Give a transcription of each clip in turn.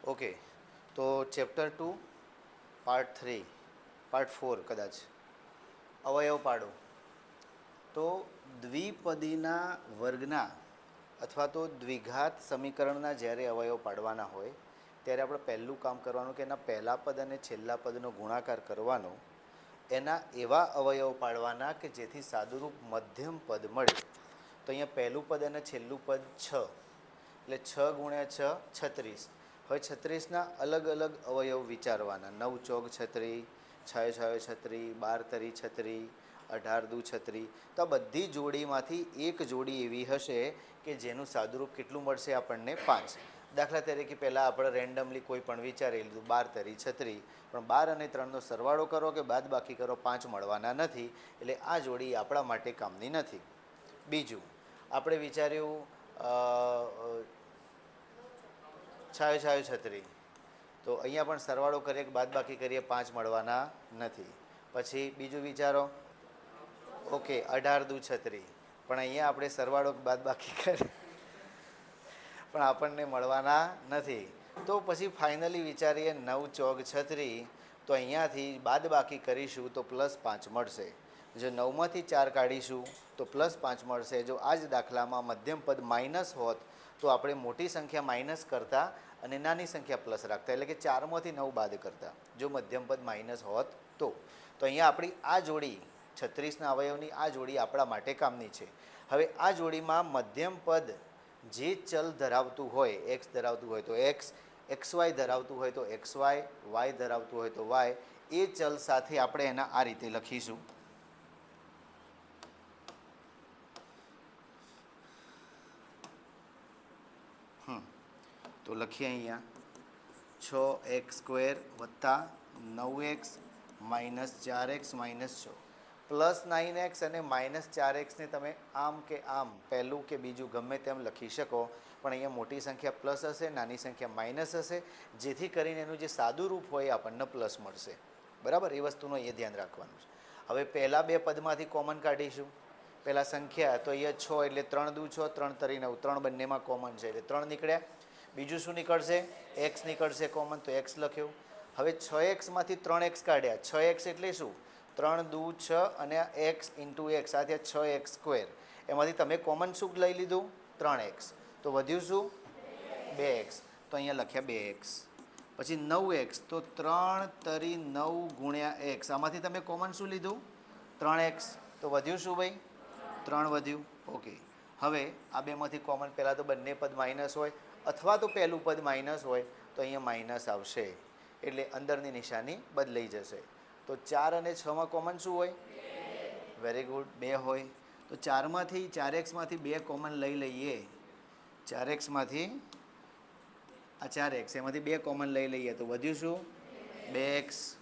Okay, તો chapter 2 part 3 part 4 કદાચ અવયવ પાડો. તો દ્વિપદીના વર્ગના અથવા તો દ્વિઘાત સમીકરણના જ્યારે અવયવ પાડવાના હોય ત્યારે આપણે પહેલું કામ કરવાનું કે એના પહેલા પદ અને છેલ્લા પદનો ગુણાકાર કરવાનો, એના એવા અવયવ પાડવાના કે જેથી સાદુરૂપ મધ્યમ પદ મળે. તો અહીંયા પહેલું પદ અને છેલ્લું પદ 6, એટલે 6 ગુણ્યા 6 36. હવે 36ના અલગ અલગ અવયવ વિચારવાના. 9 ચોક 36, 6 6 36, 12 તરી 36, 18 દુ 36. તો આ બધી જોડીમાંથી એક જોડી એવી હશે કે જેનું સાદુરૂપ કેટલું મળશે આપણને? 5. દાખલા તરીકે પહેલાં આપણે રેન્ડમલી કોઈ પણ વિચારી લીધું 12 તરી 36, પણ 12 અને 3નો સરવાળો કરો કે બાદ બાકી કરો 5 મળવાના નથી, એટલે આ જોડી આપણા માટે કામની નથી. બીજું આપણે વિચાર્યું 6 6 36, તો અહીંયા પણ સરવાળો કરીએ કે બાદ બાકી કરીએ 5 મળવાના નથી. પછી બીજું વિચારો, ઓકે 18 દુ 36, પણ અહીંયા આપણે સરવાળો બાદ બાકી કરીએ પણ આપણને મળવાના નથી. તો પછી ફાઇનલી વિચારીએ 9 ચોક 36, તો અહીંયાથી બાદ બાકી કરીશું તો +5 મળશે. જો 9માંથી 4 કાઢીશું તો +5 મળશે. જો આ જ દાખલામાં મધ્યમ પદ માઇનસ હોત તો આપણે મોટી સંખ્યા માઇનસ કરતા અને નાની સંખ્યા પ્લસ રાખતા, એટલે કે 4માંથી 9 બાદ કરતા જો મધ્યમ પદ માઇનસ હોત તો. તો અહીંયા આપણી આ જોડી 36ના અવયવની આ જોડી આપણા માટે કામની છે. હવે આ જોડીમાં મધ્યમ પદ જે ચલ ધરાવતું હોય, એક્સ ધરાવતું હોય તો એક્સ, XY ધરાવતું હોય તો XY, Y ધરાવતું હોય તો Y, એ ચલ સાથે આપણે એના આ રીતે લખીશું. તો લખીએ અહીંયા 6x² + 9x - 4x - 6 +9x અને -4x ને તમે આમ કે આમ પહેલું કે બીજું ગમે તેમ લખી શકો, પણ અહીંયા મોટી સંખ્યા પ્લસ હશે, નાની સંખ્યા માઇનસ હશે, જેથી કરીને એનું જે સાદું રૂપ હોય આપણને પ્લસ મળશે. બરાબર, એ વસ્તુનું એ ધ્યાન રાખવાનું છે. હવે પહેલાં બે પદમાંથી કોમન કાઢીશું. પહેલાં સંખ્યા તો અહીંયા 6 એટલે 3 દુ 6, 3 તરી 9, 3 બંનેમાં કોમન છે એટલે 3 નીકળ્યા. બીજું શું નીકળશે? x નીકળશે કોમન, તો x લખ્યું. હવે 6xમાંથી 3x કાઢ્યા. 6x એટલે શું? 3 દુ 6 અને x × x, આ થયા 6x². એમાંથી તમે કોમન શું લઈ લીધું? 3x. તો વધ્યું શું? 2x. તો અહીંયા લખ્યા 2x. પછી 9x, તો 3 તરી 9 ગુણ્યા x, આમાંથી તમે કોમન શું લીધું? 3x. તો વધ્યું શું ભાઈ? 3 વધ્યું. ઓકે. હવે આ બેમાંથી કોમન, પહેલાં તો બંને પદ માઇનસ હોય અથવા તો પહેલું પદ માઇનસ હોય તો અહીંયા માઇનસ આવશે, એટલે અંદરની નિશાની બદલાઈ જશે. તો 4 અને 6માં કોમન શું હોય? વેરી ગુડ, 2 હોય. તો 4xમાંથી 2 કોમન લઈ લઈએ. 4xમાંથી આ 4x, એમાંથી 2 કોમન લઈ લઈએ તો વધ્યું શું? 2x.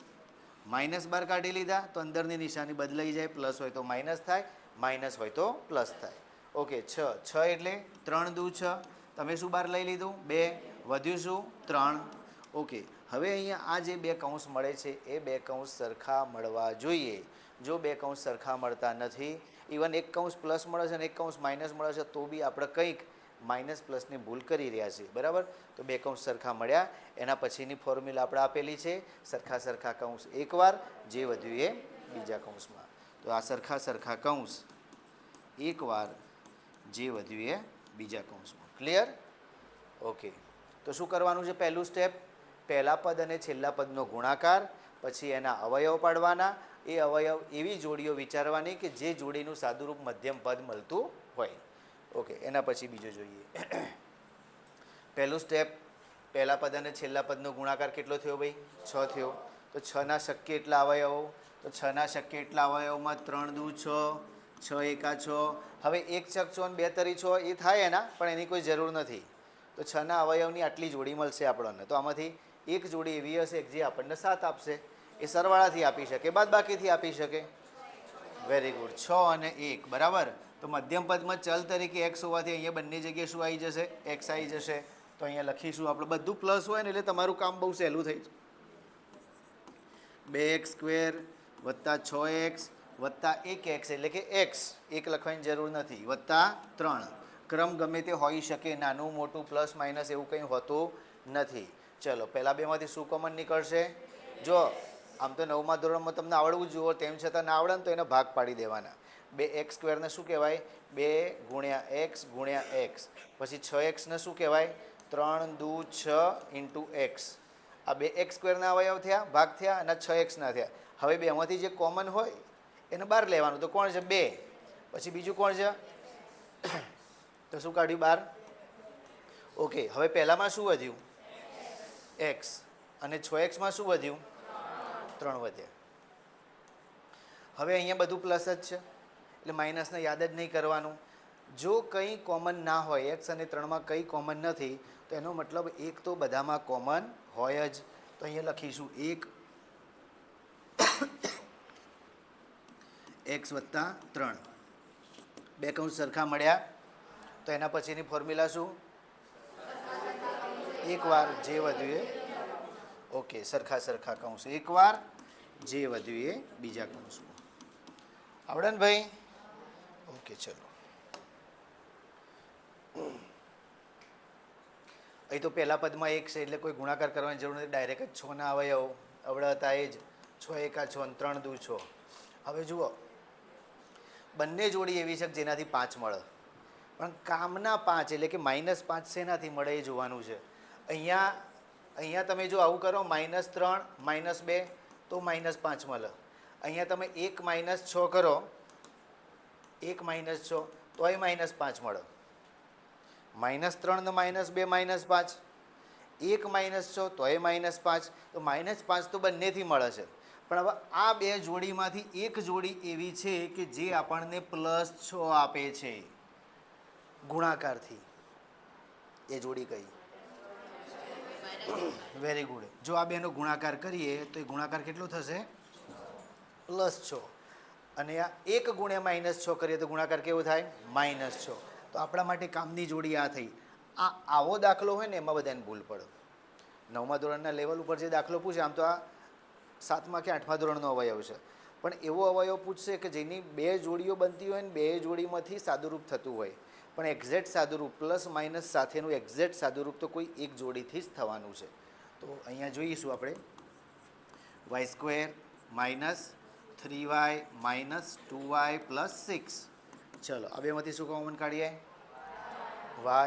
માઇનસ બાર કાઢી લીધા તો અંદરની નિશાની બદલાઈ જાય, પ્લસ હોય તો માઇનસ થાય, માઇનસ હોય તો પ્લસ થાય. ઓકે, 6 એટલે 3 દુ 6, તમે શું બાર લઈ લીધું? 2. વધ્યું શું? 3. ઓકે. હવે અહીંયા આ જે 2 કૌંસ મળે છે એ 2 કૌંસ સરખા મળવા જોઈએ. જો 2 કૌંસ સરખા મળતા નથી, ઇવન એક કૌંસ પ્લસ મળે છે અને એક કૌંસ માઇનસ મળે છે, તો બી આપણે કંઈક માઇનસ પ્લસની ભૂલ કરી રહ્યા છીએ. બરાબર, તો 2 કૌંસ સરખા મળ્યા, એના પછીની ફોર્મ્યુલા આપણે આપેલી છે, સરખા સરખા કૌંસ એકવાર, જે વધ્યું એ બીજા કૌંસમાં. તો આ સરખા સરખા કૌંસ એકવાર, જે વધ્યું એ બીજા કૌંસમાં. ક્લિયર? ઓકે. તો શું કરવાનું છે? પહેલું સ્ટેપ, પહેલા પદ અને છેલ્લા પદનો ગુણાકાર, પછી એના અવયવ પાડવાના. એ અવયવ એવી જોડીઓ વિચારવાની કે જે જોડીનું સાદુરૂપ મધ્યમ પદ મળતું હોય. ઓકે, એના પછી બીજું જોઈએ. પહેલું સ્ટેપ, પહેલા પદ અને છેલ્લા પદનો ગુણાકાર કેટલો થયો ભાઈ? 6 થયો. તો 6ના શક્ય એટલા અવયવો, તો 6ના શક્ય એટલા અવયવમાં 3 દુ 6, 6 એકા 6. હવે 1 છક 6 અને 2 તરી 6 એ થાય એના, પણ એની કોઈ જરૂર નથી. તો 6ના અવયવની આટલી જોડી મળશે આપણને. તો આમાંથી એક જોડી એવી હશે જે આપણને 7 આપશે. એ સરવાળાથી આપી શકે, બાદ બાકીથી આપી શકે. Very good. 6 અને 1, બરાબર. તો મધ્યમ પદમાં ચલ તરીકે x હોવાથી અહીંયા બંને જગ્યાએ શું આવી જશે? x આવી જશે. તો અહીંયા લખીશું આપણે, બધું પ્લસ હોય ને એટલે તમારું કામ બહુ સહેલું થઈ જાય. 2x² + 6x + 1x, એટલે કે x, 1 લખવાની જરૂર નથી, +3. ક્રમ ગમે તે હોઈ શકે, નાનું મોટું પ્લસ માઇનસ એવું કંઈ હોતું નથી. ચલો પહેલાં બેમાંથી શું કોમન નીકળશે? જો આમ તો 9મા ધોરણમાં તમને આવડવું જુઓ, તેમ છતાં ના આવડે ને તો એને ભાગ પાડી દેવાના. 2x² ને શું કહેવાય? 2 ગુણ્યા x ગુણ્યા x. પછી 6x ને શું કહેવાય? 3 દુ 6 ઇન્ટુ x. આ 2x² ના અવયવ થયા, ભાગ થયા, અને 6x ના થયા. હવે બેમાંથી જે કોમન હોય એને બહાર લેવાનું. તો કોણ છે? 2. પછી બીજું કોણ છે? તો શું કાઢ્યું બહાર? ઓકે, હવે પહેલામાં શું વધ્યું? x. અને 6x માં શું વધ્યું? 3 વધ્યા. હવે અહીંયા બધું પ્લસ જ છે એટલે માઇનસને યાદ જ નહીં કરવાનું. જો કંઈ કોમન ના હોય, x અને 3માં કંઈ કોમન નથી, તો એનો મતલબ એક તો બધામાં કોમન હોય જ. તો અહીંયા લખીશું 1 x વત્તા 3. બે કૌંસ સરખા મળ્યા તો એના પછીની ફોર્મ્યુલા શું? એકવાર જે વધ્યું એ, ઓકે, સરખા સરખા કૌંસ, એકવાર જે વધ્યું એ બીજા કૌંસમાં. આવડે ને ભાઈ? ઓકે, ચલો. અહીં તો પહેલા પદમાં 1 છે એટલે કોઈ ગુણાકાર કરવાની જરૂર નથી, ડાયરેક્ટ જ 6 ના અવયવ આવડે હતા એ જ. 6 એકા 6 અને 3 દુ 6. હવે જુઓ, બંને જોડી એવી છે કે જેનાથી 5 મળે, પણ કામના 5 એટલે કે -5 શેનાથી મળે એ જોવાનું છે. અહીંયા તમે જો આવું કરો, -3 -2 તો -5 મળે. અહીંયા તમે 1 - 6 કરો, 1 - 6 તોય -5 મળે. -3 ને -2 -5, 1 - 6 તોય -5. તો -5 તો બંનેથી મળે છે. પણ હવે આ બે જોડીમાંથી એક જોડી એવી છે કે જે આપણને +6 આપે છે ગુણાકારથી. એ જોડી કઈ? Very good. જો આ બેનો ગુણાકાર કરીએ તો એ ગુણાકાર કેટલો થશે? +6. અને આ 1 ગુણ્યા -6 કરીએ તો ગુણાકાર કેવો થાય? -6. તો આપણા માટે કામની જોડી આ થઈ. આવો દાખલો હોય ને એમાં બધાને ભૂલ પડે. 9મા ધોરણના લેવલ ઉપર જે દાખલો પૂછે, આમ તો આ 7મા કે 8મા ધોરણનો અવયવ છે, પણ એવો અવયવ પૂછશે કે જેની બે જોડીઓ બનતી હોય ને બે જોડીમાંથી સાદુરૂપ થતું હોય, પણ એક્ઝેક્ટ સાદુરૂપ પ્લસ માઇનસ સાથેનું એક્ઝેક્ટ સાદુરૂપ તો કોઈ એક જોડીથી જ થવાનું છે. તો અહીંયા જોઈશું આપણે y² - 3y - 2y + 6. ચલો આ બેમાંથી શું કોમન કાઢીએ?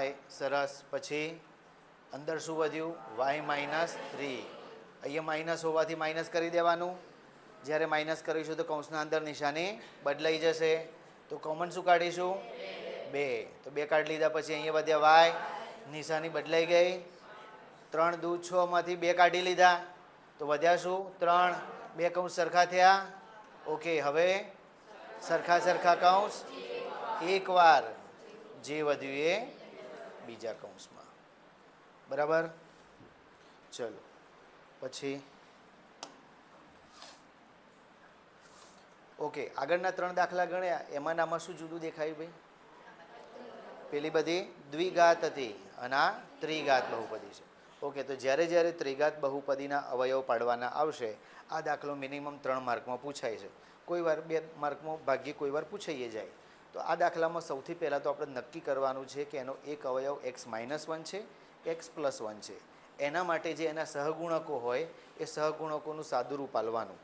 y. સરસ. પછી અંદર શું વધ્યું? y - 3. અહીંયા માઇનસ હોવાથી માઇનસ કરી દેવાનું. જ્યારે માઇનસ કરીશું તો કૌંસના અંદર નિશાની બદલાઈ જશે. તો કોમન શું કાઢીશું? 2. તો 2 કાઢી લીધા. પછી અહીંયા વધ્યા y, નિશાની બદલાઈ ગઈ. 3 દુ 6 માંથી 2 કાઢી લીધા તો વધ્યા શું? 3. 2 કૌંસ સરખા થયા. ઓકે, હવે સરખા સરખા કૌંસ, એકવાર જે વધ્યું એ બીજા કૌંસમાં. બરાબર? ચલો પછી ઓકે, આગળના 3 દાખલા ગણ્યા, એમાંનામાં શું જુદું દેખાયું ભાઈ? પેલી બધી દ્વિઘાત હતી અને આ ત્રિઘાત બહુપદી છે. ઓકે, તો જ્યારે જ્યારે ત્રિઘાત બહુપદીના અવયવ પાડવાના આવશે, આ દાખલો મિનિમમ 3 માર્કમાં પૂછાય છે. કોઈ વાર 2 માર્કમાં ભાગ્યે કોઈ વાર પૂછાઈ જાય. તો આ દાખલામાં સૌથી પહેલાં તો આપણે નક્કી કરવાનું છે કે એનો એક અવયવ x - 1 છે, x + 1 છે. એના માટે જે એના સહગુણકો હોય એ સહગુણકોનું સાદુરૂપ આલવાનું.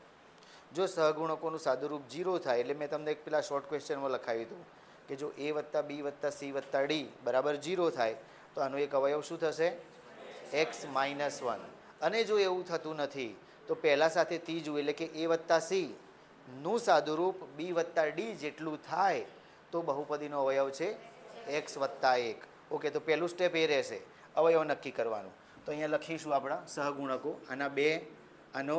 જો સહગુણકોનું સાદુરૂપ 0 થાય, એટલે મેં તમને એક પેલા શોર્ટ ક્વેશ્ચનમાં લખાવ્યું હતું કે જો a + b + c + d = 0 થાય તો આનો એક અવયવ શું થશે? x - 1. અને જો એવું થતું નથી તો પહેલાં સાથે ત્રીજું એટલે કે a + c નું સાદુરૂપ b + d જેટલું થાય તો બહુપદીનો અવયવ છે x + 1. ઓકે, તો પહેલું સ્ટેપ એ રહેશે, અવયવ નક્કી કરવાનું. તો અહીંયા લખીશું આપણા સહગુણકો. આના 2, આનો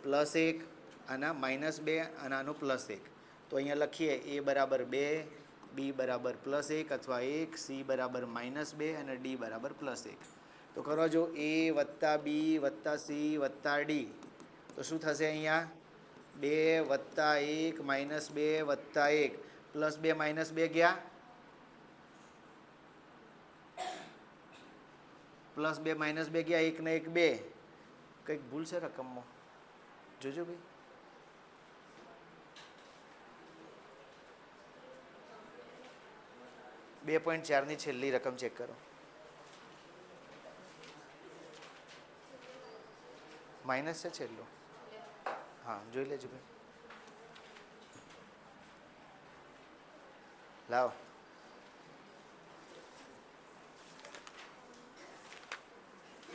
+1, આના -2 અને આનો +1. તો અહીંયા લખીએ a = 2, b = +1 અથવા 1, c = -2 અને d = +1. તો કરો જો a + b + c + d. તો શું થશે? અહીંયા 2 + 1 - 2 + 1 +2 - 2 ગયા, +2 - 2 ગયા, 1 ને 1 2. કંઈક ભૂલ છે રકમમાં, જોજો ભાઈ. 2.4ની છેલ્લી રકમ ચેક કરો. માઇનસ છે છેલ્લું. હા જોઈ લેજો ભાઈ. લાવો.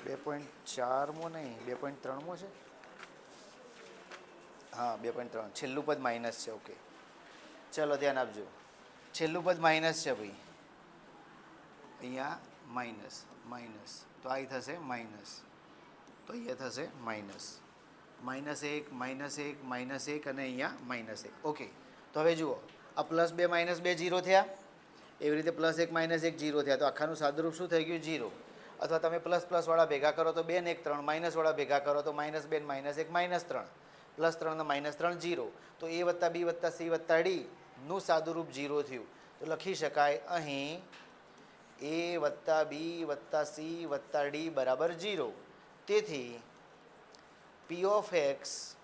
2.4મો નહીં, 2.3મો છે. હા 2.3, છેલ્લું પદ માઇનસ છે. ઓકે ચલો ધ્યાન આપજો. છેલ્લું પદ માઇનસ છે ભાઈ. અહીંયા માઇનસ માઇનસ, તો આ થશે માઇનસ, તો અહીંયા થશે માઇનસ. -1 -1 -1 અને અહીંયા -1. ઓકે તો હવે જુઓ, આ +2 -2 0 થયા. એવી રીતે +1 -1 0 થયા. તો આખાનું સાદુરૂપ શું થઈ ગયું? 0. અથવા તમે પ્લસ પ્લસવાળા ભેગા કરો તો 2 ને 1 3, માઇનસવાળા ભેગા કરો તો -2 -1 -3, +3 ને -3 0. તો a + b + c + d નું સાદુરૂપ 0 થયું. તો લખી શકાય અહીં a + b + c + d બરાબર 0. તેથી p ઓફ x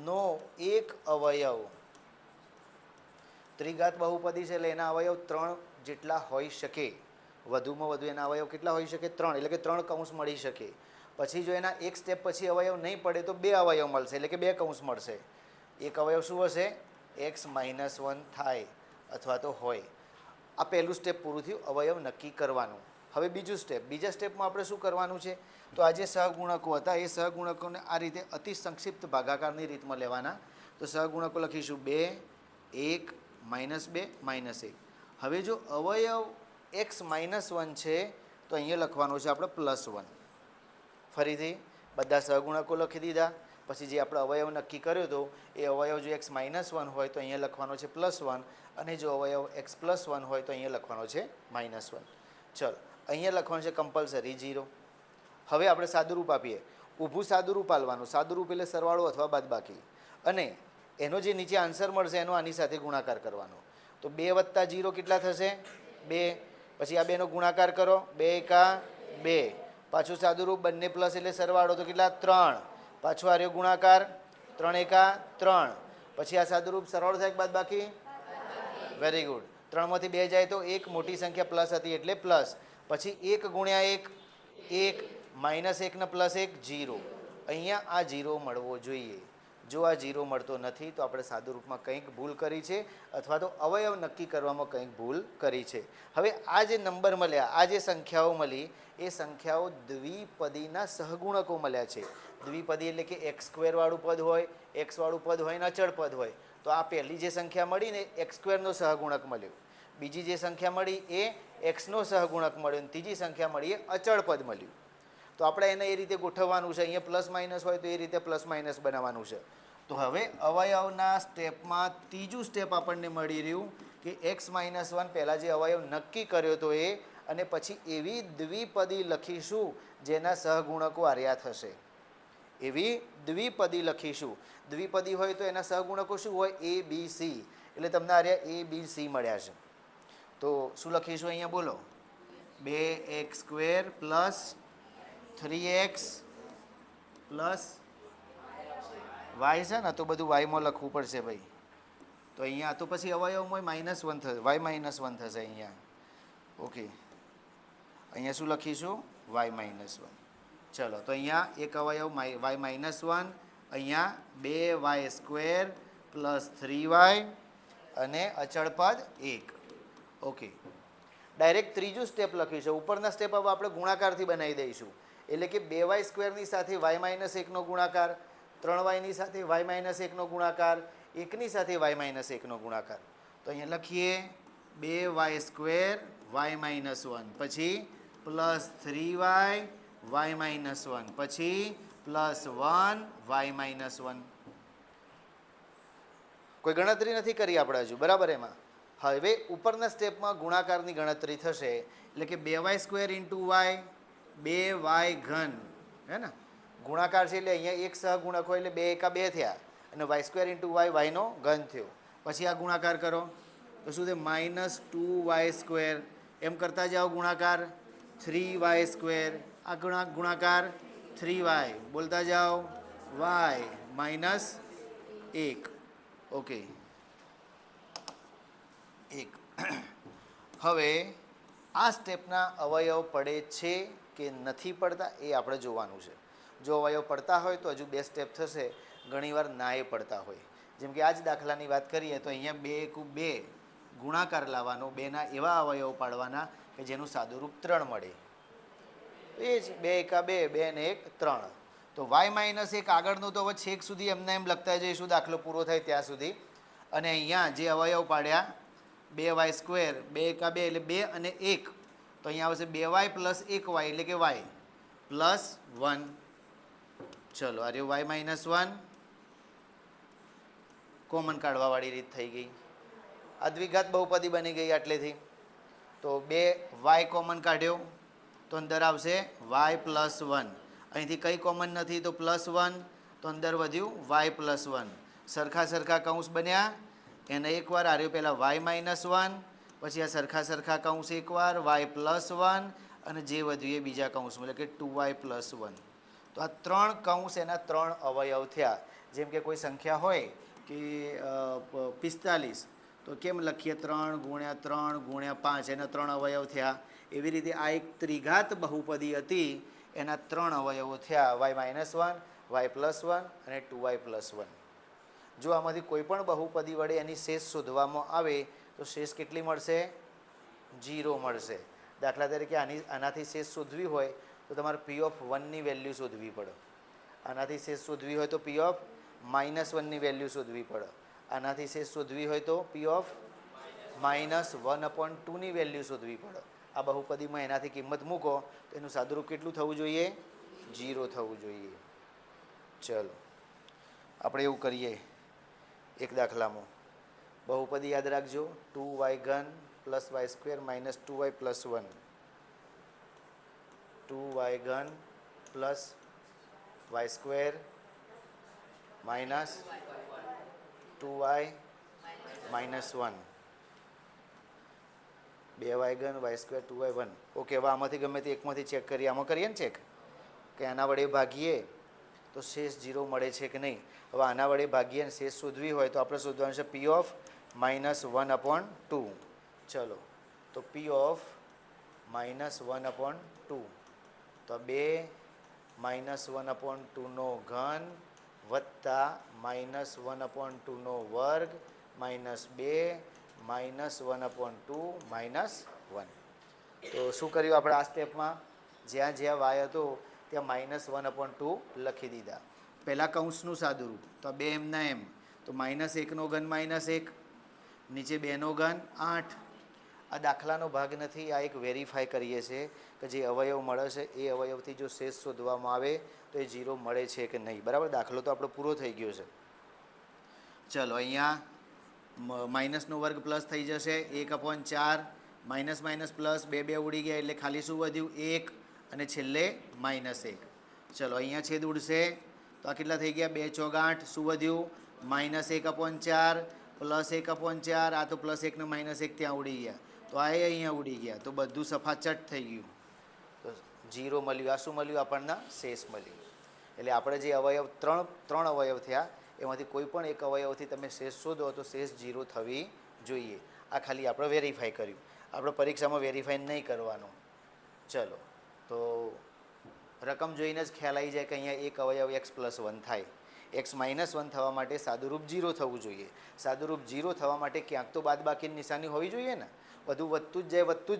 નો એક અવયવ, ત્રિઘાત બહુપદી છે એટલે એના અવયવ 3 જેટલા હોઈ શકે. વધુમાં વધુ એના અવયવ કેટલા હોઈ શકે? 3, એટલે કે 3 કૌંસ મળી શકે. પછી જો એના એક સ્ટેપ પછી અવયવ નહીં પડે તો 2 અવયવ મળશે, એટલે કે 2 કૌંસ મળશે. એક અવયવ શું હશે? x - 1 થાય અથવા તો હોય. આ પહેલું સ્ટેપ પૂરું થયું, અવયવ નક્કી કરવાનું. હવે બીજું સ્ટેપ. બીજા સ્ટેપમાં આપણે શું કરવાનું છે? તો આ જે સહગુણકો હતા એ સહગુણકોને આ રીતે અતિ સંક્ષિપ્ત ભાગાકારની રીતમાં લેવાના. તો સહગુણકો લખીશું 2 1 -2 -1. હવે જો અવયવ x - 1 છે તો અહીંયા લખવાનું છે આપણે +1. ફરીથી બધા સહગુણકો લખી દીધા. પછી જે આપણે અવયવ નક્કી કર્યો હતો એ અવયવ જો x - 1 હોય તો અહીંયા લખવાનો છે +1, અને જો અવયવ x + 1 હોય તો અહીંયા લખવાનો છે -1. ચલો અહીંયા લખવાનું છે કમ્પલસરી 0. હવે આપણે સાદુરૂપ આપીએ. ઊભું સાદુરૂપ આલવાનું. સાદુરૂપ એટલે સરવાળો અથવા બાદબાકી, અને એનો જે નીચે આન્સર મળશે એનો આની સાથે ગુણાકાર કરવાનો. તો 2 + 0 કેટલા થશે? 2. પછી આ 2નો ગુણાકાર કરો, 2 × 2. પાછું સાદુરૂપ, બંને પ્લસ એટલે સરવાળો, તો કેટલા? 3. પાછું આ રહ્યો ગુણાકાર, 3 × 3. પછી આ સાદુરૂપ સરવાળો થાય કે બાદબાકી? Very good. 3માંથી 2 જાય તો 1, મોટી સંખ્યા પ્લસ હતી એટલે પ્લસ. પછી 1 × 1 1, -1 ને +1 0. અહીંયા આ 0 મળવો જોઈએ. જો આ 0 મળતો નથી તો આપણે સાદુરૂપમાં કંઈક ભૂલ કરી છે, અથવા તો અવયવ નક્કી કરવામાં કંઈક ભૂલ કરી છે. હવે આ જે નંબર મળ્યા, આ જે સંખ્યાઓ મળી, એ સંખ્યાઓ દ્વિપદીના સહગુણકો મળ્યા છે. દ્વિપદી એટલે કે x² વાળું પદ હોય, x વાળું પદ હોય ને અચળ પદ હોય. તો આ પહેલી જે સંખ્યા મળી ને x² નો સહગુણક મળ્યો, બીજી જે સંખ્યા મળી એ x નો સહગુણક મળ્યો, અને ત્રીજી સંખ્યા મળી એ અચળ પદ મળ્યું. તો આપણે એને એ રીતે ગોઠવવાનું છે. અહીંયા પ્લસ માઇનસ હોય તો એ રીતે પ્લસ માઇનસ બનાવવાનું છે. તો હવે અવયવના સ્ટેપમાં ત્રીજું સ્ટેપ આપણને મળી રહ્યું કે x - 1 પહેલાં જે અવયવ નક્કી કર્યો તો એ, અને પછી એવી દ્વિપદી લખીશું જેના સહગુણકો આર્યા થશે. એવી દ્વિપદી લખીશું. દ્વિપદી હોય તો એના સહગુણકો શું હોય? a b c. એટલે તમને આર્યા a b c મળ્યા છે. તો શું લખીશું અહીંયા? બોલો. 2x² + 3x + y છે ને, તો બધું વાયમાં લખવું પડશે ભાઈ. તો અહીંયા તો પછી અવયવમાં -1 થશે, y - 1 થશે અહીંયા. ઓકે, અહીંયા શું લખીશું? y - 1. ચલો તો અહીંયા એક અવયવ y - 1, અહીંયા 2y² + 3y અને અચળ પદ 1. ઓકે, ડાયરેક્ટ ત્રીજું સ્ટેપ લખીશું. ઉપરના સ્ટેપ હવે આપણે ગુણાકારથી બનાવી દઈશું. એટલે કે 2y² ની સાથે y - 1 નો ગુણાકાર, 3y ની સાથે y - 1 નો ગુણાકાર, 1 ની સાથે y - 1 નો ગુણાકાર. તો અહીંયા લખીએ 2y² y - 1, પછી +3y y - 1, પછી +1 y - 1. કોઈ ગણતરી નથી કરી આપણે હજુ, બરાબર? એમાં હવે ઉપરના સ્ટેપમાં ગુણાકારની ગણતરી થશે. એટલે કે 2y² × y, 2y3, હે ને? ગુણાકાર છે એટલે અહીંયા એક સહગુણક હોય એટલે 2 × 2 થયા, અને y² × y નો ઘન થયો. પછી આ ગુણાકાર કરો તો શું થાય? -2y². એમ કરતા જાઓ ગુણાકાર, 3y². આ ગુણાકાર 3y. બોલતા જાઓ y - 1. ઓકે, 1. હવે આ સ્ટેપના અવયવ પડે છે કે નથી પડતા એ આપણે જોવાનું છે. જો અવયવ પડતા હોય તો હજુ 2 સ્ટેપ થશે, ઘણીવાર નાએ પડતા હોય. જેમ કે આ જ દાખલાની વાત કરીએ તો અહીંયા 2 એકુ 2 ગુણાકાર લાવવાનો, 2ના એવા અવયવ પાડવાના કે જેનું સાદુરૂપ 3 મળે. એ જ 2 એકા 2, 2 ને 1 3. તો y-1 આગળનું તો હવે છેક સુધી એમને એમ લખતા જઈશું દાખલો પૂરો થાય ત્યાં સુધી. અને અહીંયા જે અવયવ પાડ્યા 2y², 2 એકા 2 એટલે 2 અને 1, તો અહીંયા આવશે 2y પ્લસ 1y એટલે કે y પ્લસ 1. ચલો આ રહ્યું y-1, કોમન કાઢવાવાળી રીત થઈ ગઈ. આ દ્વિઘાત બહુપદી બની ગઈ આટલેથી. તો 2y કોમન કાઢ્યો તો અંદર આવશે y પ્લસ 1. અહીંથી કંઈ કોમન નથી તો +1, તો અંદર વધ્યું y પ્લસ 1. સરખા સરખા કૌંસ બન્યા, એને એકવાર આ રહ્યું પહેલાં y-1, પછી આ સરખા સરખા કૌંસ એકવાર y પ્લસ 1, અને જે વધ્યું એ બીજા કૌંસમાં એટલે કે 2y પ્લસ 1. તો આ 3 કૌંસ એના 3 અવયવ થયા. જેમ કે કોઈ સંખ્યા હોય કે 45, તો કેમ લખીએ 3 ગુણ્યા 3 ગુણ્યા 5, એના 3 અવયવ થયા. એવી રીતે આ એક ત્રિઘાત બહુપદી હતી, એના 3 અવયવો થયા, y-1, y પ્લસ 1 અને 2y પ્લસ 1. જો આમાંથી કોઈ પણ બહુપદી વડે એની શેષ શોધવામાં આવે તો શેષ કેટલી મળશે? 0 મળશે. દાખલા તરીકે આનાથી શેષ શોધવી હોય તો તમારે p(1) વેલ્યુ શોધવી પડે. આનાથી શેષ શોધવી હોય તો p(-1) વેલ્યુ શોધવી પડે. આનાથી શેષ શોધવી હોય તો p(-1/2) વેલ્યુ શોધવી પડે. આ બહુપદીમાં એનાથી કિંમત મૂકો તો એનું સાદુરૂપ કેટલું થવું જોઈએ? 0 થવું જોઈએ. ચલો આપણે એવું કરીએ એક દાખલામાં. બહુપદી યાદ રાખજો, 2y³ + y² - 2y + 1. 2y³ + y² - 2y - 1. 2y³ y² 2y 1. Okay, હવે આમાંથી ગમે તે એકમાંથી ચેક કરીએ. આમાં કરીએ ને ચેક કે આના વડે ભાગીએ તો શેષ 0 મળે છે કે નહીં. હવે આના વડે ભાગીએ અને શેષ શોધવી હોય તો આપણે શોધવાનું છે p(-1/2). ચલો, તો p(-1/2), તો 2-1/2 ઘન વત્તા -1/2 વર્ગ -2 -1/2 -1. તો શું કર્યું આપણે આ સ્ટેપમાં? જ્યાં જ્યાં y હતો ત્યાં -1/2 લખી દીધા. પહેલાં કૌંસનું સાદુરૂપ તો 2 એમના એમ, તો -1 ઘન -1, નીચે 2 ઘન 8. આ દાખલાનો ભાગ નથી, આ એક વેરીફાઈ કરીએ છીએ કે જે અવયવ મળે છે એ અવયવથી જો શેષ શોધવામાં આવે તો એ 0 મળે છે કે નહીં. બરાબર, દાખલો તો આપણો પૂરો થઈ ગયો છે. ચલો અહીંયા માઇનસનો વર્ગ પ્લસ થઈ જશે 1/4, માઇનસ માઇનસ પ્લસ 2 ઉડી ગયા એટલે ખાલી શું વધ્યું? 1, અને છેલ્લે -1. ચલો અહીંયા છેદ ઉડશે તો આ કેટલા થઈ ગયા? 2 ચોક 8. શું વધ્યું? -1/4 +1/4. આ તો +1 ને -1 ત્યાં ઉડી ગયા, તો આ અહીંયા ઉડી ગયા, તો બધું સફાચટ થઈ ગયું. તો 0 મળ્યું. આ શું મળ્યું આપણને? શેષ મળ્યું. એટલે આપણે જે અવયવ ત્રણ અવયવ થયા એમાંથી કોઈ પણ એક અવયવથી તમે શેષ શોધો તો શેષ 0 થવી જોઈએ. આ ખાલી આપણે વેરીફાઈ કર્યું. આપણે પરીક્ષામાં વેરીફાઈ નહીં કરવાનું. ચલો, તો રકમ જોઈને જ ખ્યાલ આવી જાય કે અહીંયા એક અવયવ x + 1 થાય. x - 1 થવા માટે સાદુરૂપ 0 થવું જોઈએ. સાદુરૂપ 0 થવા માટે ક્યાંક તો બાદબાકીની નિશાની હોવી જોઈએ ને. બધું વધતું જ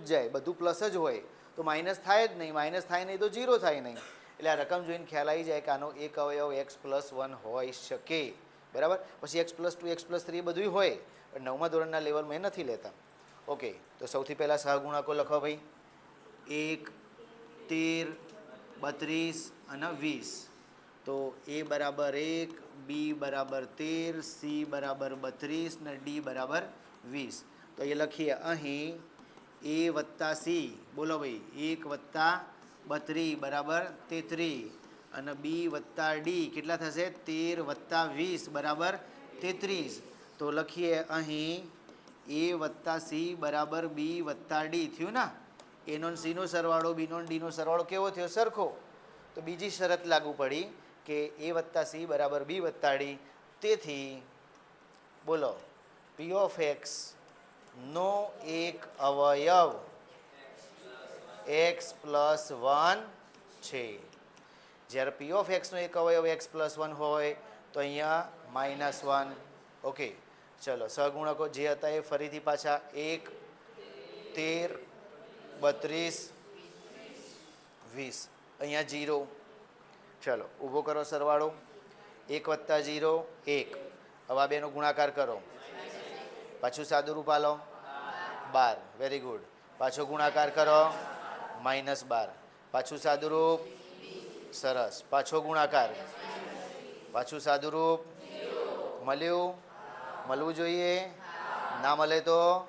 જાય, બધું પ્લસ જ હોય તો માઇનસ થાય જ નહીં. માઇનસ થાય નહીં તો 0 થાય નહીં. એટલે આ રકમ જોઈને ખ્યાલ આવી જાય કે આનો એક અવયવ x + 1 હોઈ શકે. બરાબર, પછી x + 2 x + 3 એ બધું હોય, પણ 9મા ધોરણના લેવલમાં એ નથી લેતા. ઓકે, તો સૌથી પહેલાં સહગુણકો લખો ભાઈ. 1, 13, 32 અને 20. તો a = 1, b = 13, c = 32 ને d = 20. તો એ લખીએ અહીં a + c. બોલો ભાઈ, 1 + 32 = 33, અને b + d કેટલા થશે? 13 + 20 = 33. તો લખીએ અહીં a + c = b + d. થયું ને? a નો c નો સરવાળો, b નો d નો સરવાળો કેવો થયો? સરખો. તો બીજી શરત લાગુ પડી કે a + c = b + d. તેથી બોલો, p(x) નો એક અવયવ x પ્લસ 1 છે. જ્યારે પી ઓફ એક્સનો એક અવયવ એક્સ પ્લસ 1 હોય તો અહીંયા -1. ઓકે, ચલો સહગુણકો જે હતા એ ફરીથી પાછા 1, 13, 32, 20. અહીંયા 0. ચલો ઊભો કરો સરવાળો. 1 + 0 1. હવે આ બેનો ગુણાકાર કરો. પાછું સાદું રૂપ આલો 12. Very good. પાછો ગુણાકાર કરો -12. પાછું સાદું રૂપ. સરસ. પાછો ગુણાકાર. પાછું સાદું રૂપ. મળ્યું? મળવું જોઈએ? ના મળે તો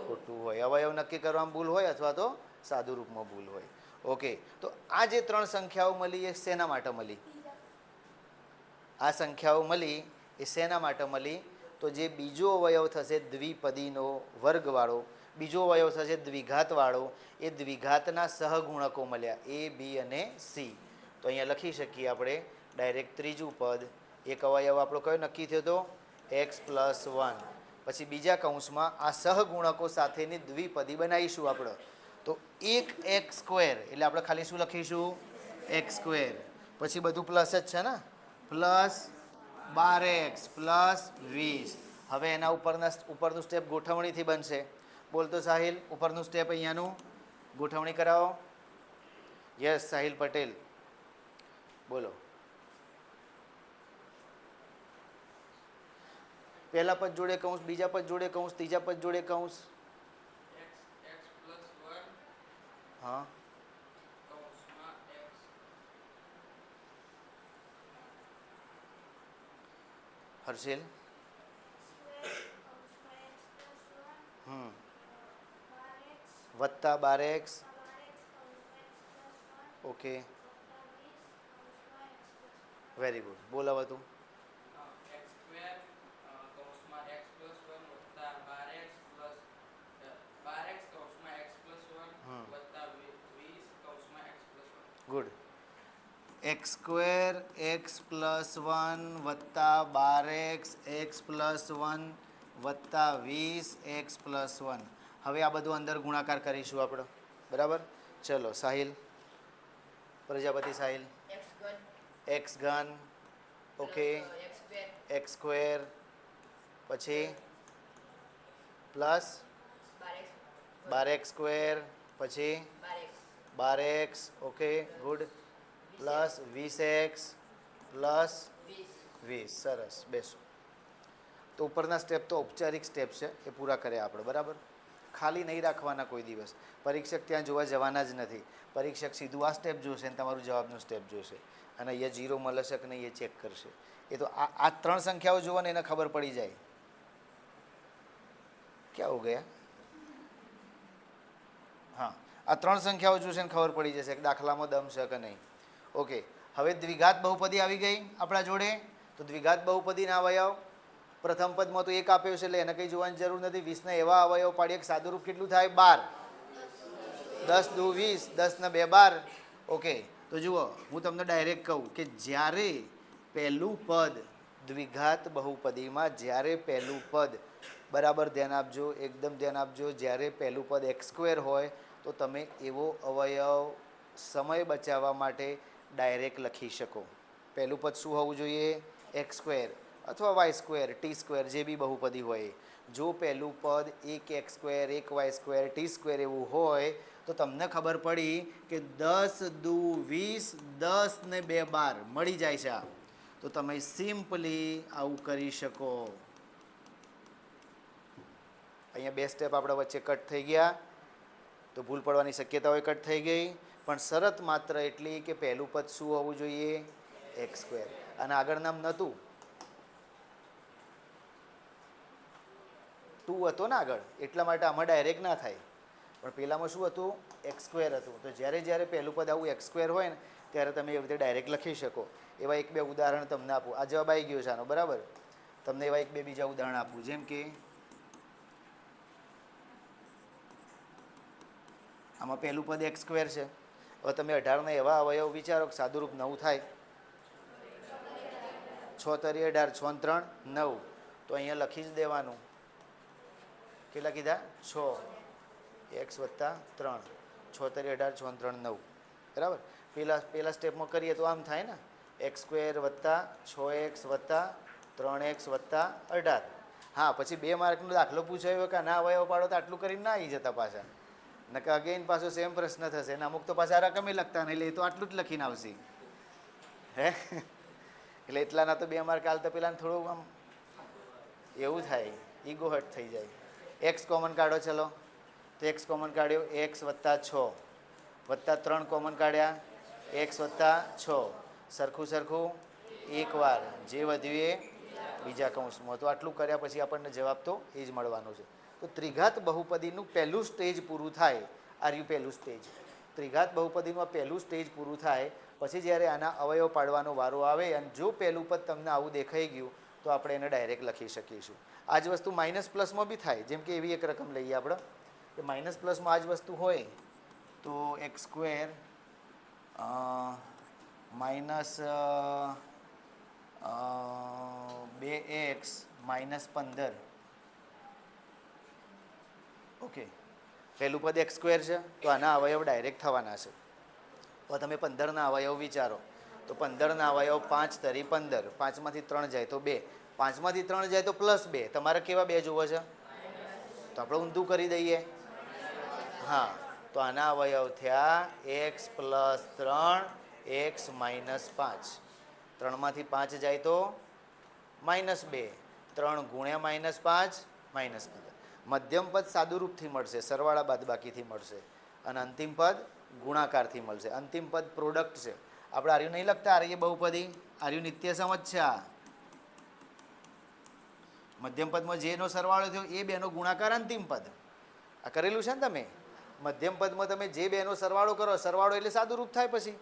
ખોટું હોય. અવયવ નક્કી કરવામાં ભૂલ હોય અથવા તો સાદું રૂપમાં ભૂલ હોય. ઓકે, તો આ જે 3 સંખ્યાઓ મળી એ શેના માટે મળી? આ સંખ્યાઓ મળી એ શેના માટે મળી? તો જે બીજો અવયવ થશે દ્વિપદીનો વર્ગવાળો, બીજો અવયવ થશે દ્વિઘાતવાળો, એ દ્વિઘાતના સહગુણકો મળ્યા એ, બી અને સી. તો અહીંયા લખી શકીએ આપણે ડાયરેક્ટ ત્રીજું પદ. એક અવયવ આપણો કયો નક્કી થયો હતો? X plus 1. પછી બીજા કૌંસમાં આ સહગુણકો સાથેની દ્વિપદી બનાવીશું આપણે. તો 1x², એટલે આપણે ખાલી શું લખીશું? x². પછી બધું પ્લસ જ છે ને, પ્લસ 12x પ્લસ 20. હવે એના ઉપરનું સ્ટેપ ગોઠવણીથી બનશે. બોલતો સાહિલ, ઉપરનું સ્ટેપ અહીંયાનું ગોઠવણી કરાવો. યસ સાહિલ પટેલ, બોલો. પહેલા પદ જોડે કૌંસ, બીજા પદ જોડે કૌંસ, ત્રીજા પદ જોડે કૌંસ. હા, હર્ષિલ. વત્તા 12x. Okay, very good. બોલ હવે તું. ગુડ. x² x પ્લસ 1 વત્તા 12x x પ્લસ 1 વત્તા 20 x પ્લસ 1. હવે આ બધું અંદર ગુણાકાર કરીશું આપણે, બરાબર? ચલો સાહિલ, પ્રજાપતિ સાહિલ. x ઘન. ઓકે, x², પછી પ્લસ 12x², પછી 12x. Okay, good. Plus 20x plus 20. સરસ, બેસો. તો ઉપરના સ્ટેપ તો ઔપચારિક સ્ટેપ છે, એ પૂરા કર્યા આપણે, બરાબર? ખાલી નહીં રાખવાના કોઈ દિવસ. પરીક્ષક ત્યાં જોવા જવાના જ નથી. પરીક્ષક સીધું આ સ્ટેપ જોશે અને તમારું જવાબનું સ્ટેપ જોશે, અને અહીંયા 0 મળે છે કે નહીં એ ચેક કરશે. એ તો આ 3 સંખ્યાઓ જુઓ ને એને ખબર પડી જાય. ક્યાં હો ગયા? હા, આ 3 સંખ્યાઓ જોશે ને ખબર પડી જશે કે દાખલામાં દમ છે કે નહીં. ઓકે, હવે દ્વિઘાત બહુપદી આવી ગઈ આપણા જોડે. તો દ્વિઘાત બહુપદીના અવયવ પ્રથમ પદમાં તો 1 આપ્યો છે એટલે એને કંઈ જોવાની જરૂર નથી. 20ના એવા અવયવ પાડીએ. સાદું રૂપ કેટલું થાય? 12. 10 દુ 20, 10 ને 2 12. ઓકે, તો જુઓ હું તમને ડાયરેક્ટ કહું કે જ્યારે પહેલું પદ દ્વિઘાત બહુપદીમાં, જ્યારે પહેલું પદ, બરાબર ધ્યાન આપજો, એકદમ ધ્યાન આપજો, જ્યારે પહેલું પદ x² હોય તો તમે એવો અવયવ સમય બચાવવા માટે ડાયરેક્ટ લખી શકો. પહેલું પદ શું હોવું જોઈએ? x² અથવા y², t², જે બી બહુપદી હોય. જો પહેલું પદ 1x², 1y², t² એવું હોય તો તમને ખબર પડી કે 10 દુ 20, 10 ને 2 12 મળી જાય છે. તો તમે સિમ્પલી આવું કરી શકો. અહીંયા 2 સ્ટેપ આપણા વચ્ચે કટ થઈ ગયા, તો ભૂલ પડવાની શક્યતાઓ કટ થઈ ગઈ. પણ શરત માત્ર એટલી કે પહેલું પદ શું હોવું જોઈએ? x². અને આગળ નામ નહોતું, 2 હતો ને આગળ, એટલા માટે આમાં ડાયરેક્ટ ના થાય. પણ પહેલામાં શું હતું? x² હતું. તો જ્યારે જ્યારે પહેલું પદ આવું x² હોય ને ત્યારે તમે એવી રીતે ડાયરેક્ટ લખી શકો. એવા 1-2 ઉદાહરણ તમને આપું. આ જવાબ આવી ગયો છે આનો, બરાબર? તમને એવા 1-2 બીજા ઉદાહરણ આપું. જેમ કે આમાં પહેલું પદ x² છે. હવે તમે 18ના એવા અવયવ વિચારો કે સાદું રૂપ 9 થાય. 6 તરી 18, 6 ને 3 9. તો અહીંયા લખી જ દેવાનું કેટલા કીધા 6 x વત્તા 3 6 તરી 18 6 3 9 બરાબર. પહેલા સ્ટેપમાં કરીએ તો આમ થાય ને એક્સ સ્ક્વેર વત્તા 6x વત્તા 3x વત્તા 18. હા, પછી 2 માર્કનો દાખલો પૂછાયો કે ના અવયવ પાડો તો આટલું કરીને ના આવી જતા પાછા, નકર અગેન પાછો સેમ પ્રશ્ન થશે ને અમુક તો પાછા રકમે લખતા નહીં, એટલે એ તો આટલું જ લખીને આવશે હે. એટલે એટલાના તો 2 માર્ક હાલતા પેલા થોડું આમ એવું થાય, ઈગો હર્ટ થઈ જાય. એક્સ કોમન કાઢો ચલો, તો એક્સ કોમન કાઢ્યો એક્સ વત્તા 6 વત્તા 3 કોમન કાઢ્યા એક્સ વત્તા 6 સરખું એક વાર જે વધ્યું એ બીજા કૌંસમાં. તો આટલું કર્યા પછી આપણને જવાબ તો એ જ મળવાનો છે. તો ત્રિઘાત બહુપદીનું પહેલું સ્ટેજ પૂરું થાય, આર્યું પહેલું સ્ટેજ. ત્રિઘાત બહુપદીનું આ પહેલું સ્ટેજ પૂરું થાય પછી જ્યારે આના અવયવ પાડવાનો વારો આવે અને જો પહેલું પદ તમને આવું દેખાઈ ગયું તો આપણે એને ડાયરેક્ટ લખી શકીશું. આ જ વસ્તુ માઇનસ પ્લસમાં બી થાય. જેમ કે એવી એક રકમ લઈએ આપણે કે માઇનસ પ્લસમાં આ જ વસ્તુ હોય તો x square minus 2x minus 15. Okay, પહેલું પદ એક્સ સ્ક્વેર છે તો આના અવયવ ડાયરેક્ટ થવાના છે. તો તમે 15ના અવયવ વિચારો તો 15ના અવયવ 5 તરી 15, 5માંથી 3 જાય તો 2, 5માંથી 3 જાય તો +2. તમારે કેવા 2 જોવો છે? તો આપણે ઊંધું કરી દઈએ. હા, તો આના અવયવ થયા x + 3 x - 5. 3માંથી 5 જાય તો -2, 3 ગુણ્યા -5 -15. મધ્યમ પદ સાદુરૂપથી મળશે, સરવાળા બાદબાકીથી મળશે, અને અંતિમ પદ ગુણાકારથી મળશે. અંતિમ પદ પ્રોડક્ટ છે. આપણે આર્યું નહીં લખતા, આર્ય બહુપદી, આર્યું નિત્ય સમજ છે. આ મધ્યમ પદમાં જેનો સરવાળો થયો એ બેનો ગુણાકાર અંતિમ પદ. આ કરેલું છે ને તમે. મધ્યમ પદમાં તમે જે બેનો સરવાળો કરો, સરવાળો એટલે સાદુરૂપ થાય. પછી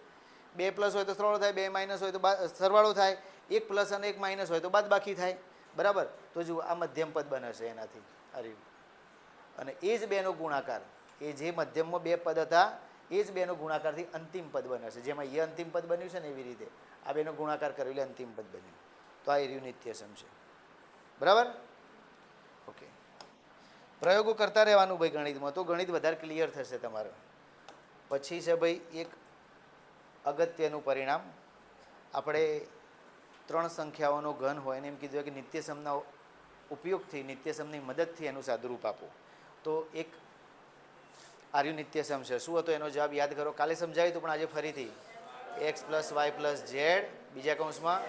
2 પ્લસ હોય તો સરવાળો થાય, 2 માઇનસ હોય તો સરવાળો થાય, 1 પ્લસ અને 1 માઇનસ હોય તો બાદબાકી થાય. બરાબર. તો જુઓ આ મધ્યમ પદ બને છે એનાથી આર્યું, અને એ જ બેનો ગુણાકાર, એ જે મધ્યમમાં 2 પદ હતા એ જ બેનો ગુણાકારથી અંતિમ પદ બને છે. જેમાં એ અંતિમ પદ બન્યું છે ને એવી રીતે આ બેનો ગુણાકાર કર્યો એટલે અંતિમ પદ બન્યું. તો આ એર્યું નિત્યસમ છે. બરાબર. ઓકે, પ્રયોગો કરતા રહેવાનું ભાઈ ગણિતમાં, તો ગણિત વધારે ક્લિયર થશે તમારે. પછી છે ભાઈ એક અગત્યનું પરિણામ. આપણે 3 સંખ્યાઓનો ઘન હોય ને એમ કીધું કે નિત્યસમના ઉપયોગથી, નિત્યસમની મદદથી એનું સાદુરૂપ આપો. તો એક આર્યું નિત્યસમ છે. શું હતો એનો જવાબ યાદ કરો? કાલે સમજાવ્યું હતું પણ આજે ફરીથી. x + y + z બીજા કૌંસમાં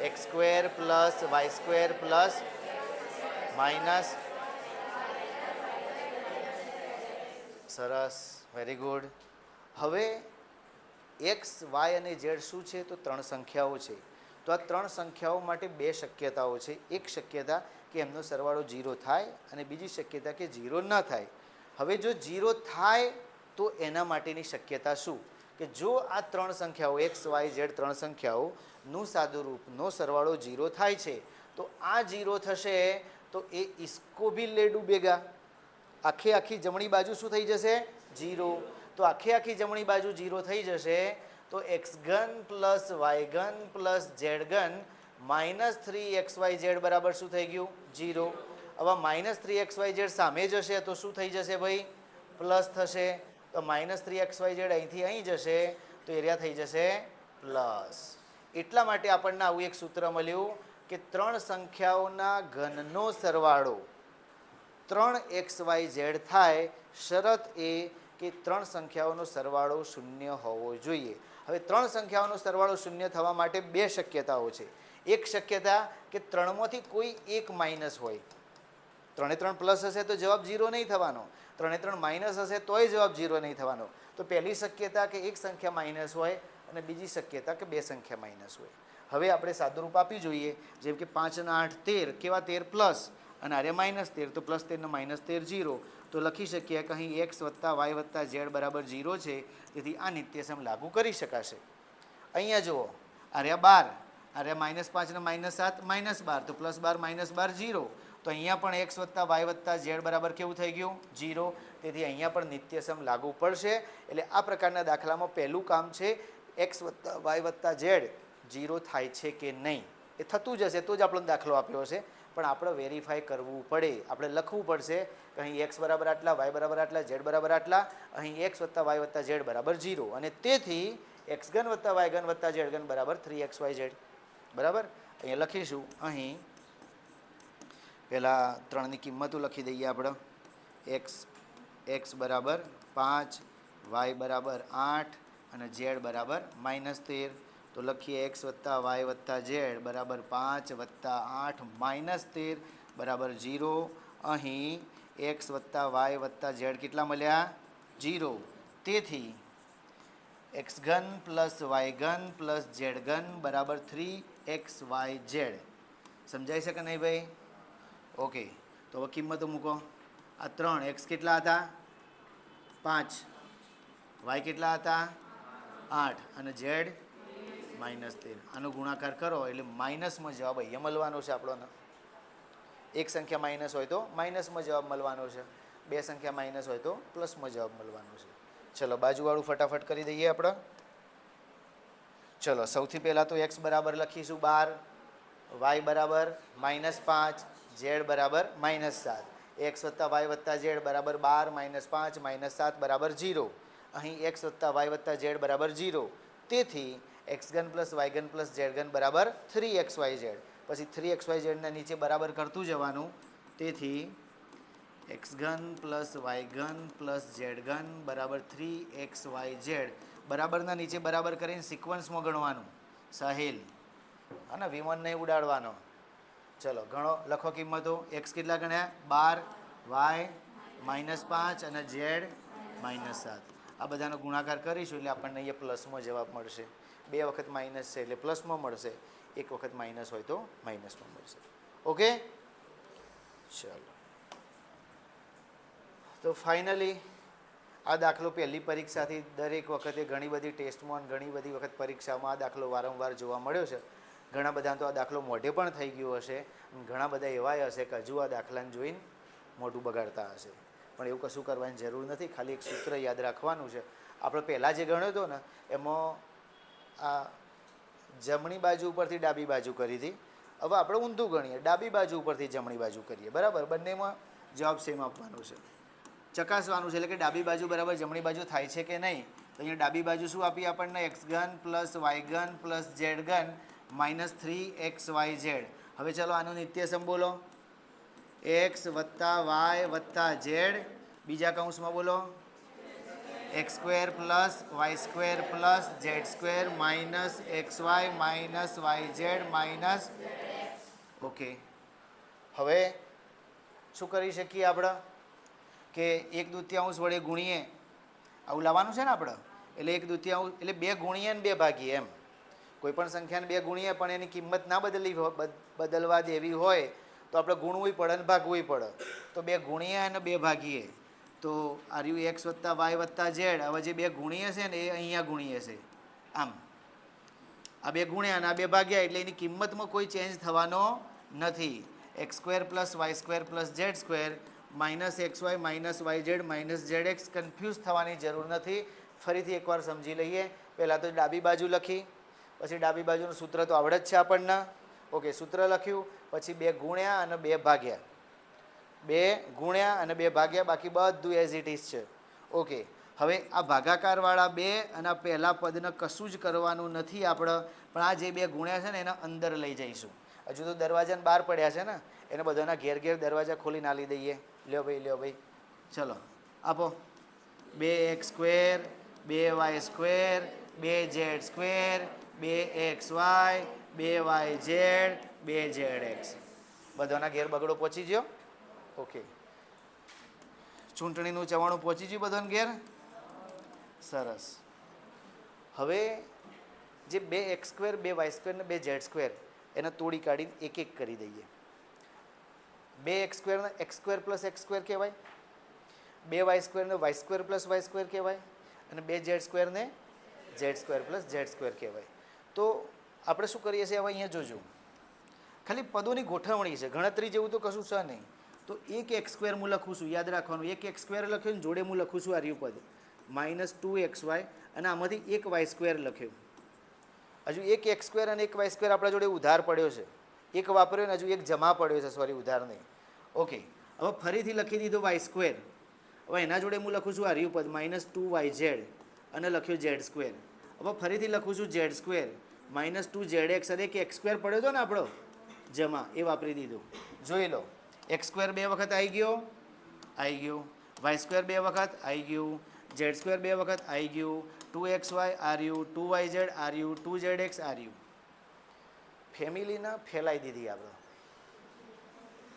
x² + y² માઇનસ, સરસ, વેરી ગુડ. હવે x, y અને z શું છે? તો 3 સંખ્યાઓ છે. તો આ 3 સંખ્યાઓ માટે 2 શક્યતાઓ છે. એક શક્યતા કે એમનો સરવાળો 0 થાય અને બીજી શક્યતા કે 0 ન થાય. હવે જો 0 થાય તો એના માટેની શક્યતા શું? કે જો આ 3 સંખ્યાઓ x, y, z 3 સંખ્યાઓનું સાદુરૂપનો સરવાળો 0 થાય છે તો આ 0 થશે તો એ ઇસકો ભી લે ડૂબેગા. આખી જમણી બાજુ શું થઈ જશે? 0. તો આખી જમણી બાજુ 0 થઈ જશે તો x3 + y3 + z3 -3xyz બરાબર શું થઈ ગયું? 0. હવે -3xyz સામે જશે તો શું થઈ જશે ભાઈ? પ્લસ થશે. તો -3xyz અહીંથી અહીં જશે તો એરિયા થઈ જશે પ્લસ. એટલા માટે આપણને આવું એક સૂત્ર મળ્યું કે 3 સંખ્યાઓના ઘનનો સરવાળો 3xyz થાય, શરત એ કે 3 સંખ્યાઓનો સરવાળો 0 હોવો જોઈએ. હવે 3 સંખ્યાઓનો સરવાળો 0 થવા માટે 2 શક્યતાઓ છે. એક શક્યતા કે 3માંથી કોઈ એક માઇનસ હોય. 3 3 પ્લસ હશે તો જવાબ 0 નહીં થવાનો, 3 3 માઇનસ હશે તોય જવાબ 0 નહીં થવાનો. તો પહેલી શક્યતા કે એક સંખ્યા માઇનસ હોય અને બીજી શક્યતા કે 2 સંખ્યા માઇનસ હોય. હવે આપણે સાદુરૂપ આપી જોઈએ. જેમ કે 5 અને 8 13, કેવા 13 પ્લસ અને આરે -13, તો +13 ને -13 0. તો લખી શકીએ કે અહીં x + y + z બરાબર 0 છે. તેથી આ નિત્યસમ લાગુ કરી શકાશે. અહીંયા જુઓ, આર્યા 12, આર્યા -5 ને -7 -12, તો +12 -12 0. તો અહીંયા પણ x + y + z બરાબર કેવું થઈ ગયું? 0. તેથી અહીંયા પણ નિત્યસમ લાગુ પડશે. એટલે આ પ્રકારના દાખલામાં પહેલું કામ છે x + y + z 0 થાય છે કે નહીં. એ થતું જશે તો જ આપણને દાખલો આપ્યો હશે. પણ આપણે વેરીફાઈ કરવું પડે, આપણે લખવું પડશે કે અહીં એક્સ બરાબર આટલા, વાય બરાબર આટલા, ઝેડ બરાબર આટલા, અહીં એક્સ વત્તા વાય વત્તા ઝેડ બરાબર 0 અને તેથી એક્સ ઘન વત્તા વાય ઘન વત્તા ઝેડ ઘન બરાબર 3xyz. બરાબર, અહીંયા લખીશું. અહીં પહેલાં 3ની કિંમતો લખી દઈએ આપણે. એક્સ બરાબર 5, વાય બરાબર 8 અને ઝેડ બરાબર -13. તો લખીએ એક્સ વત્તા વાય વત્તા ઝેડ બરાબર 5 વત્તા 8 -13 બરાબર 0. અહીં એક્સ વત્તા વાય વત્તા ઝેડ કેટલા મળ્યા? 0. તેથી એક્સ ઘન પ્લસ વાય ઘન પ્લસ ઝેડ ઘન બરાબર 3xyz. સમજાય છે કે નહીં ભાઈ? ઓકે, તો હવે કિંમતો મૂકો. આ 3 એક્સ કેટલા હતા? 5, વાય કેટલા હતા? 8 અને ઝેડ -13. આનો ગુણાકાર કરો એટલે માઇનસમાં જવાબ અહીંયા મળવાનો છે આપણને. એક સંખ્યા માઇનસ હોય તો માઇનસમાં જવાબ મળવાનો છે, બે સંખ્યા માઇનસ હોય તો પ્લસમાં જવાબ મળવાનો છે. ચલો બાજુવાળું ફટાફટ કરી દઈએ આપણે. ચલો સૌથી પહેલાં તો એક્સ બરાબર લખીશું 12, વાય બરાબર -5, ઝેડ બરાબર -7. એક્સ વત્તા વાય વત્તા ઝેડ બરાબર 12 -5 -7 બરાબર 0. અહીં એક્સ વત્તા વાય વત્તા ઝેડ બરાબર 0. તેથી એક્સ ઘન પ્લસ વાય ઘન પ્લસ ઝેડ ઘન બરાબર 3xyz. પછી 3xyzના નીચે બરાબર કરતું જવાનું. તેથી એક્સ ઘન પ્લસ વાય ઘન પ્લસ ઝેડ ઘન બરાબર 3xyz. બરાબરના નીચે બરાબર કરીને સિક્વન્સમાં ગણવાનું. સાહિલ અને વિમન નહીં ઉડાડવાનો. ચલો ઘણો લખો કિંમતો. એક્સ કેટલા ગણ્યા? 12, વાય -5 અને ઝેડ -7. આ બધાનો ગુણાકાર કરીશું એટલે આપણને અહીંયા પ્લસમાં જવાબ મળશે. 2 વખત માઇનસ છે એટલે પ્લસમાં મળશે, 1 વખત માઇનસ હોય તો માઇનસમાં મળશે. ઓકે, ચલો તો ફાઇનલી આ દાખલો પહેલી પરીક્ષાથી દરેક વખતે ઘણી બધી ટેસ્ટમાં ઘણી બધી વખત પરીક્ષામાં આ દાખલો વારંવાર જોવા મળ્યો છે. ઘણા બધા તો આ દાખલો મોઢે પણ થઈ ગયો હશે, ઘણા બધા એવાય હશે કે હજુ આ દાખલાને જોઈને મોઢું બગાડતા હશે. પણ એવું કશું કરવાની જરૂર નથી, ખાલી એક સૂત્ર યાદ રાખવાનું છે. આપણે પહેલાં જે ગણ્યો હતો ને એમાં આ જમણી બાજુ ઉપરથી ડાબી બાજુ કરી હતી. હવે આપણે ઊંધું ગણીએ, ડાબી બાજુ ઉપરથી જમણી બાજુ કરીએ. બરાબર, બંનેમાં જવાબ સેમ આપવાનો છે. ચકાસવાનું છે એટલે કે ડાબી બાજુ બરાબર જમણી બાજુ થાય છે કે નહીં. તો અહીંયા ડાબી બાજુ શું આપી આપણને? એક્સ ઘન પ્લસ વાય ઘન પ્લસ ઝેડ ઘન -3xyz. હવે ચાલો આનું નિત્યસમ બોલો. એક્સ વત્તા વાય વત્તા ઝેડ બીજા કૌંસમાં બોલો x² plus y² plus z² minus xy minus yz minus. Okay, હવે શું કરી શકીએ આપણે કે 1/2 વડે ગુણીએ. આવું લાવવાનું છે ને આપણે, એટલે 1/2 એટલે 2 ગુણીએ ને 2 ભાગીએ એમ. કોઈ પણ સંખ્યાને 2 ગુણીએ પણ એની કિંમત ના બદલવા દેવી હોય તો આપણે ગુણવું પડે અને ભાગવું પડે. તો 2 ગુણીએ અને 2 ભાગીએ. તો આ રહ્યું એક્સ વત્તા વાય વત્તા ઝેડ. હવે જે 2 ગુણીએ છે ને એ અહીંયા ગુણીએ છે. આમ આ 2 ગુણ્યા અને આ 2 ભાગ્યા એટલે એની કિંમતમાં કોઈ ચેન્જ થવાનો નથી. x² plus y² plus z² -xy minus yz minus zx. Confuse થવાની જરૂર નથી. ફરીથી એકવાર સમજી લઈએ. પહેલાં તો ડાબી બાજુ લખી, પછી ડાબી બાજુનું સૂત્ર તો આવડે જ છે આપણને. ઓકે, સૂત્ર લખ્યું, પછી 2 ગુણ્યા અને 2 ભાગ્યા. 2 ગુણ્યા અને 2 ભાગ્યા, બાકી બધું એઝ ઇટ ઇઝ છે. ઓકે, હવે આ ભાગાકારવાળા 2 અને આ પહેલા પદને કશું જ કરવાનું નથી આપણે, પણ આ જે 2 ગુણ્યા છે ને એના અંદર લઈ જઈશું. હજુ તો દરવાજાને બહાર પડ્યા છે ને, એને બધાના ઘેર ઘેર દરવાજા ખોલી ના લઈ દઈએ. લ્યો ભાઈ, ચલો આપો. 2x², 2y², 2z², 2xy, 2yz, 2zx. બધાના ઘેર બગડો પહોંચી ગયો. ઓકે, ચૂંટણીનું ચવાણું પહોંચી ગયું બધાને ઘેર. સરસ. હવે જે 2x² 2y² ને 2z² એને તોડી કાઢીને એક એક કરી દઈએ. 2x² ને x² પ્લસ x² કહેવાય, 2y² ને y² પ્લસ y² કહેવાય, અને 2z² ને z² પ્લસ z² કહેવાય. તો આપણે શું કરીએ છીએ હવે અહીંયા જોજો, ખાલી પદોની ગોઠવણી છે, ગણતરી જેવું તો કશું છે નહીં. તો એક x² હું લખું છું, યાદ રાખવાનું. એક x² લખ્યું ને જોડે હું લખું છું આ રહ્યું પદ -2xy, અને આમાંથી એક y² લખ્યું. હજુ એક x² અને એક y² આપણા જોડે ઉધાર પડ્યો છે. એક વાપર્યો ને હજુ એક જમા પડ્યો છે, સોરી ઉધાર નહીં. ઓકે, હવે ફરીથી લખી દીધું વાય સ્ક્વેર. હવે એના જોડે હું લખું છું આ રહ્યું પદ -2yz અને લખ્યું ઝેડ સ્ક્વેર. હવે ફરીથી લખું છું ઝેડ સ્ક્વેર -2zx અને એક એક્સ સ્ક્વેર પડ્યો હતો ને આપણો જમા, એ વાપરી દીધું. જોઈ લો, એક્સ સ્ક્વેર 2 વખત આવી ગયો, વાય સ્ક્વેર 2 વખત આવી ગયું, ઝેડ સ્ક્વેર 2 વખત આવી ગયું, 2xy આર્યું, 2yz આર્યું, 2zx આર્યું. ફેમિલીને ફેલાઈ દીધી આપણે,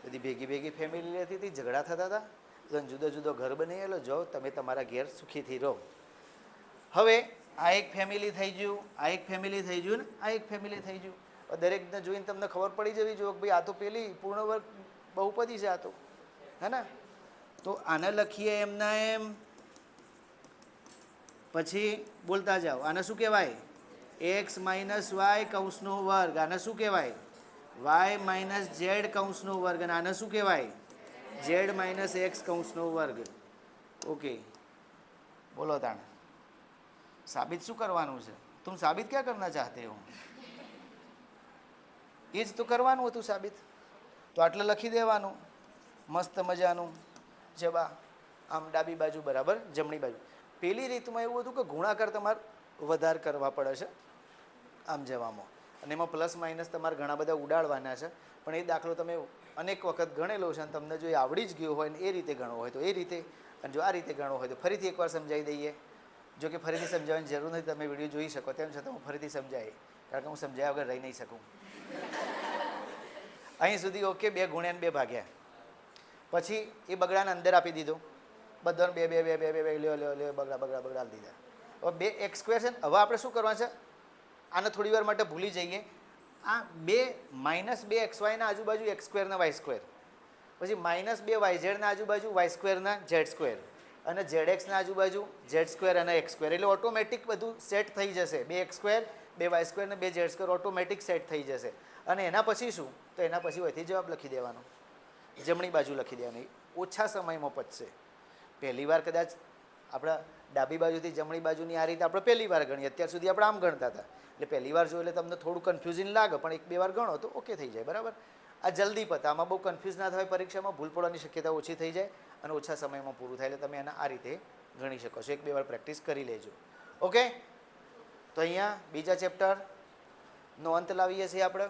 બધી ભેગી ભેગી ફેમિલી રહેતી હતી, ઝઘડા થતા હતા, બધાને જુદો જુદો ઘર બનાવેલો. જો તમે તમારા ઘેર સુખીથી રહો. હવે આ એક ફેમિલી થઈ ગયું, આ એક ફેમિલી થઈ ગયું ને આ એક ફેમિલી થઈ ગયું. દરેકને જોઈને તમને ખબર પડી જવી જોઈએ કે ભાઈ આ તો પેલી પૂર્ણ વર્ગ બહુપદી છે આ તો, હે ને? તો આને લખીએ એમના એમ, પછી બોલતા જાઓ. આને શું કહેવાય? x - y કૌંસનો વર્ગ. આને શું કહેવાય? y - z કૌંસનો વર્ગ. અને આને શું કહેવાય? z - x કૌંસનો વર્ગ. ઓકે, બોલો તાણ સાબિત શું કરવાનું છે? તું સાબિત ક્યાં કરના ચાહતે હો? એ જ તો કરવાનું હતું સાબિત. તો આટલે લખી દેવાનું મસ્ત મજાનું જબા, આમ ડાબી બાજુ બરાબર જમણી બાજુ. પેલી રીતમાં એવું હતું કે ગુણાકાર તમારે વધારે કરવા પડે છે આમ જવામાં, અને એમાં પ્લસ માઇનસ તમારે ઘણા બધા ઉડાડવાના છે. પણ એ દાખલો તમે અનેક વખત ગણેલો છે અને તમને જો એ આવડી જ ગયો હોય ને એ રીતે ગણવો હોય તો એ રીતે, અને જો આ રીતે ગણવો હોય તો ફરીથી એકવાર સમજાવી દઈએ. જો કે ફરીથી સમજાવવાની જરૂર નથી, તમે વિડીયો જોઈ શકો, તેમ છતાં હું ફરીથી સમજાવી, કારણ કે હું સમજાવ્યા વગર રહી નહીં શકું. અહીં સુધી ઓકે, 2 ગુણ્યા 2 ભાગ્યા, પછી એ બગડાને અંદર આપી દીધો, બધાને 2 2 2 2 2 લ્યો બગડા દીધા. હવે 2x સ્ક્વેર છે ને, હવે આપણે શું કરવાનું છે? આને થોડી વાર માટે ભૂલી જઈએ. આ 2 -2xy ના આજુબાજુ x સ્ક્વેર ના y સ્ક્વેર, પછી -2yz ના આજુબાજુ y સ્ક્વેર ના z સ્ક્વેર, અને zx ના આજુબાજુ z સ્ક્વેર અને x સ્ક્વેર. એટલે ઓટોમેટિક બધું સેટ થઈ જશે. 2x સ્ક્વેર 2y સ્ક્વેર ને 2z સ્ક્વેર ઓટોમેટિક સેટ થઈ જશે. અને એના પછી શું? તો એના પછી હોયથી જવાબ લખી દેવાનો, જમણી બાજુ લખી દેવાની. ઓછા સમયમાં પચશે. પહેલી વાર કદાચ આપણા ડાબી બાજુથી જમણી બાજુની આ રીતે આપણે પહેલી વાર ગણીએ, અત્યાર સુધી આપણે આમ ગણતા હતા. એટલે પહેલી વાર જો એટલે તમને થોડું કન્ફ્યુઝન લાગે, પણ 1 2 વાર ગણો તો ઓકે થઈ જાય, બરાબર. આ જલ્દી પતા, આમાં બહુ કન્ફ્યુઝ ના થાય, પરીક્ષામાં ભૂલ પડવાની શક્યતા ઓછી થઈ જાય અને ઓછા સમયમાં પૂરું થાય. એટલે તમે એને આ રીતે ગણી શકો છો. 1 2 વાર પ્રેક્ટિસ કરી લેજો. ઓકે, તો અહીંયા બીજા ચેપ્ટરનો અંત લાવીએ છીએ આપણે.